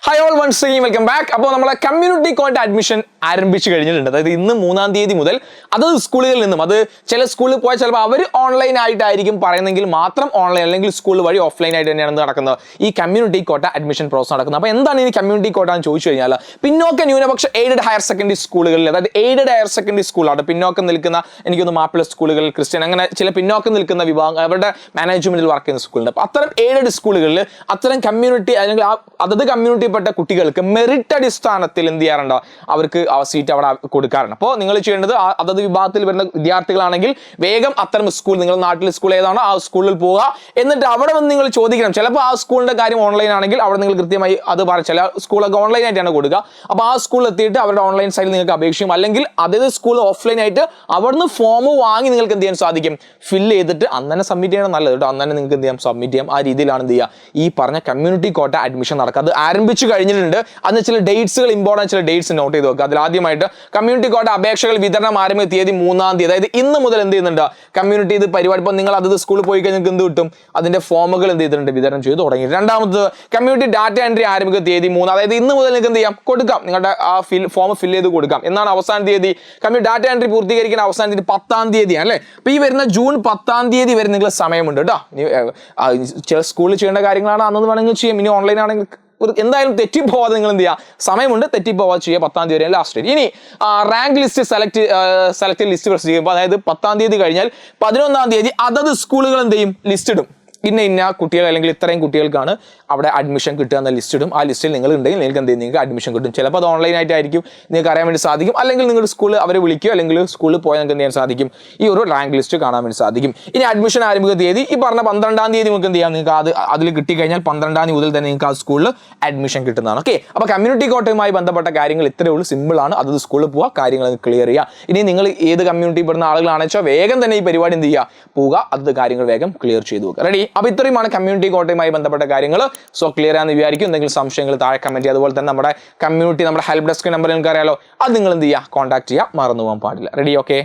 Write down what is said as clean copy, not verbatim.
Hi all, once again welcome back. അപ്പോൾ നമ്മളെ community college admission ആരംഭിച്ചു കഴിഞ്ഞിട്ടുണ്ട്. അതായത് ഇന്ന് 3-ാം തീയതി മുതൽ അതത് സ്കൂളുകളിൽ നിന്നും അത് ചില സ്കൂളിൽ പോയാൽ ചിലപ്പോൾ അവർ ഓൺലൈൻ ആയിട്ടായിരിക്കും പറയുന്നെങ്കിൽ മാത്രം ഓൺലൈൻ അല്ലെങ്കിൽ സ്കൂൾ വഴി ഓഫ്ലൈൻ ആയിട്ട് തന്നെയാണ് നടക്കുന്നത് ഈ കമ്മ്യൂണിറ്റി കോട്ട അഡ്മിഷൻ പ്രോസസ് നടക്കുന്നത്. അപ്പോൾ എന്താണ് ഈ കമ്മ്യൂണിറ്റി കോട്ട എന്ന് ചോദിച്ചു കഴിഞ്ഞാൽ പിന്നോക്ക ന്യൂനപക്ഷ എയ്ഡഡ് ഹയർ സെക്കൻഡറി സ്കൂളുകളിൽ അതായത് എയ്ഡഡ് ഹയർ സെക്കൻഡറി സ്കൂളാണ് പിന്നോക്കം നിൽക്കുന്ന എനിക്കൊന്ന് മാപ്പിള സ്കൂളുകൾ ക്രിസ്ത്യൻ അങ്ങനെ ചില പിന്നോക്കം നിൽക്കുന്ന വിഭാഗം അവരുടെ മാനേജ്മെന്റിൽ വർക്ക് ചെയ്യുന്ന സ്കൂളുണ്ട്. അപ്പോൾ അത്തരം എയ്ഡഡ് സ്കൂളുകളിൽ അത്തരം കമ്മ്യൂണിറ്റി അല്ലെങ്കിൽ അതത് കമ്മ്യൂണിറ്റി കുട്ടികൾക്ക് മെറിറ്റ് അടിസ്ഥാനത്തിൽ എന്ത് ചെയ്യാറുണ്ടോ അവർക്ക് സീറ്റ് അവിടെ കൊടുക്കാറുണ്ട്. അപ്പോൾ നിങ്ങൾ ചെയ്യേണ്ടത് അതത് വിഭാഗത്തിൽ വരുന്ന വിദ്യാർത്ഥികളാണെങ്കിൽ വേഗം അത്തരം സ്കൂൾ നിങ്ങളുടെ നാട്ടിലെ സ്കൂൾ ഏതാണോ ആ സ്കൂളിൽ പോവുക. എന്നിട്ട് അവിടെ വന്ന് നിങ്ങൾ ചോദിക്കണം. ചിലപ്പോൾ ആ സ്കൂളിന്റെ കാര്യം ഓൺലൈൻ ആണെങ്കിൽ അവിടെ നിങ്ങൾ കൃത്യമായി അത് ചില സ്കൂളൊക്കെ ഓൺലൈൻ ആയിട്ടാണ് കൊടുക്കുക. അപ്പോൾ ആ സ്കൂളിൽ എത്തിയിട്ട് അവരുടെ ഓൺലൈൻ സൈഡിൽ നിങ്ങൾക്ക് അപേക്ഷിക്കും. അല്ലെങ്കിൽ അതത് സ്കൂൾ ഓഫ്ലൈൻ ആയിട്ട് അവിടുന്ന് ഫോം വാങ്ങി നിങ്ങൾക്ക് എന്ത് ചെയ്യാൻ സാധിക്കും ഫില്ല് ചെയ്തിട്ട് അന്നെ സബ്മിറ്റ് ചെയ്യണം. നല്ലത് കേട്ടോ. അന്നെ നിങ്ങൾക്ക് എന്ത് ചെയ്യാം സബ്മിറ്റ് ചെയ്യാം. ആ രീതിയിലാണ് എന്ത് ചെയ്യുക ഈ പറഞ്ഞ കമ്മ്യൂണിറ്റി കോട്ട അഡ്മിഷൻ നടക്കുക. അത് ആരംഭിച്ചു കഴിഞ്ഞിട്ടുണ്ട്. അതിന് ചില ഡേറ്റ്സുകൾ ഇമ്പോർട്ടൻറ്റ് ചില ഡേറ്റ്സ് നോട്ട് ചെയ്ത് വെക്കുക. അതിൽ ആദ്യമായിട്ട് കമ്മ്യൂണിറ്റി കോട്ട അപേക്ഷകൾ വിതരണം ആരംഭിച്ച തീയതി 3-ാം തീയതി. അതായത് ഇന്ന് മുതൽ എന്ത് ചെയ്യുന്നുണ്ട് കമ്മ്യൂണിറ്റി ഇത് പരിപാടി. ഇപ്പോൾ നിങ്ങൾ അതത് സ്കൂളിൽ പോയി കഴിഞ്ഞാൽ നിങ്ങൾക്ക് എന്ത് കിട്ടും അതിന്റെ ഫോമുകൾ എന്ത് ചെയ്തിട്ടുണ്ട് വിതരണം ചെയ്ത് തുടങ്ങി. രണ്ടാമത് കമ്മ്യൂണിറ്റി ഡാറ്റ എൻട്രി ആരംഭിക്കുന്ന തീയതി 3. അതായത് ഇന്ന് മുതൽ നിങ്ങൾക്ക് എന്ത് ചെയ്യാം കൊടുക്കാം നിങ്ങളുടെ ആ ഫോം ഫില്ല് ചെയ്ത് കൊടുക്കാം. എന്നാണ് അവസാന തീയതി കമ്മ്യൂണിറ്റി ഡാറ്റ എൻട്രി പൂർത്തീകരിക്കുന്ന അവസാന തീയതി 10-ാം തീയതിയാണ് അല്ലേ. അപ്പോൾ ഈ വരുന്ന ജൂൺ 10-ാം തീയതി വരെ നിങ്ങൾ സമയമുണ്ട് കേട്ടോ. ചില സ്കൂളിൽ ചെയ്യേണ്ട കാര്യങ്ങളാണ് അന്ന് വേണമെങ്കിൽ ചെയ്യാം. ഇനി ഓൺലൈൻ ആണെങ്കിൽ എന്തായാലും തെറ്റിപ്പോവാതെ നിങ്ങൾ എന്ത് ചെയ്യുക സമയമുണ്ട് തെറ്റിപ്പോവാതെ ചെയ്യുക. 10-ാം തീയതി വരെ ലാസ്റ്റ് ഡേറ്റ്. ഇനി rank list select list press ചെയ്യുമ്പോൾ അതായത് 10-ാം തീയതി കഴിഞ്ഞാൽ 11-ാം തീയതി അതത് സ്കൂളുകൾ എന്ത് ചെയ്യും ലിസ്റ്റ് ഇടും. ഇന്ന കുട്ടികൾ അല്ലെങ്കിൽ ഇത്രയും കുട്ടികൾക്കാണ് അവിടെ അഡ്മിഷൻ കിട്ടുക എന്ന ലിസ്റ്റ് ഇടും. ആ ലിസ്റ്റിൽ നിങ്ങൾ ഉണ്ടെങ്കിൽ നിങ്ങൾക്ക് എന്ത് ചെയ്യും നിങ്ങൾക്ക് അഡ്മിഷൻ കിട്ടും. ചിലപ്പോൾ അത് ഓൺലൈൻ ആയിട്ടായിരിക്കും നിങ്ങൾക്ക് അറിയാൻ വേണ്ടി സാധിക്കും. അല്ലെങ്കിൽ നിങ്ങളുടെ സ്കൂളിൽ അവരെ വിളിക്കുകയോ അല്ലെങ്കിൽ സ്കൂളിൽ പോയാൽ നിങ്ങൾക്ക് എന്ത് ചെയ്യാൻ സാധിക്കും ഈ ഒരു റാങ്ക് ലിസ്റ്റ് കാണാൻ വേണ്ടി സാധിക്കും. ഇനി അഡ്മിഷൻ ആരംഭിക്കുന്ന തീയതി ഈ പറഞ്ഞ 12-ാം തീയതി നിങ്ങൾക്ക് എന്ത് ചെയ്യാം നിങ്ങൾക്ക് അതിൽ കിട്ടിക്കഴിഞ്ഞാൽ 12-ാം തീയതി മുതൽ തന്നെ നിങ്ങൾക്ക് ആ സ്കൂളിൽ അഡ്മിഷൻ കിട്ടുന്നതാണ്. ഓക്കെ. അപ്പോൾ കമ്മ്യൂണിറ്റി കോട്ടയുമായി ബന്ധപ്പെട്ട കാര്യങ്ങൾ ഇത്രയേ ഉള്ളൂ. സിമ്പിളാണ്. അതത് സ്കൂളിൽ പോവുക കാര്യങ്ങൾ ക്ലിയർ ചെയ്യുക. ഇനി നിങ്ങൾ ഏത് കമ്മ്യൂണിറ്റി പെടുന്ന ആളുകളാണെന്ന് വെച്ചാൽ വേഗം തന്നെ ഈ പരിപാടി എന്ത് ചെയ്യുക പോവുക അതത് കാര്യങ്ങൾ വേഗം ക്ലിയർ ചെയ്തു പോകുക. റെഡി. അപ്പോൾ ഇത്രയുമാണ് കമ്മ്യൂണിറ്റി കോട്ടയുമായി ബന്ധപ്പെട്ട കാര്യങ്ങൾ. സോ ക്ലിയർ ആണെന്ന് വിചാരിക്കും. എന്തെങ്കിലും സംശയങ്ങൾ താഴെ കമന്റ് ചെയ്യുക. അതുപോലെ തന്നെ നമ്മുടെ കമ്മ്യൂണിറ്റി നമ്മുടെ ഹെൽപ്പ് ഡെസ്ക് നമ്പർ നിങ്ങൾക്ക് അറിയാലോ അത് നിങ്ങൾ എന്ത് ചെയ്യുക കോൺടാക്ട് ചെയ്യുക മറന്നു പോകാൻ പാടില്ല. റെഡി. ഓക്കെ.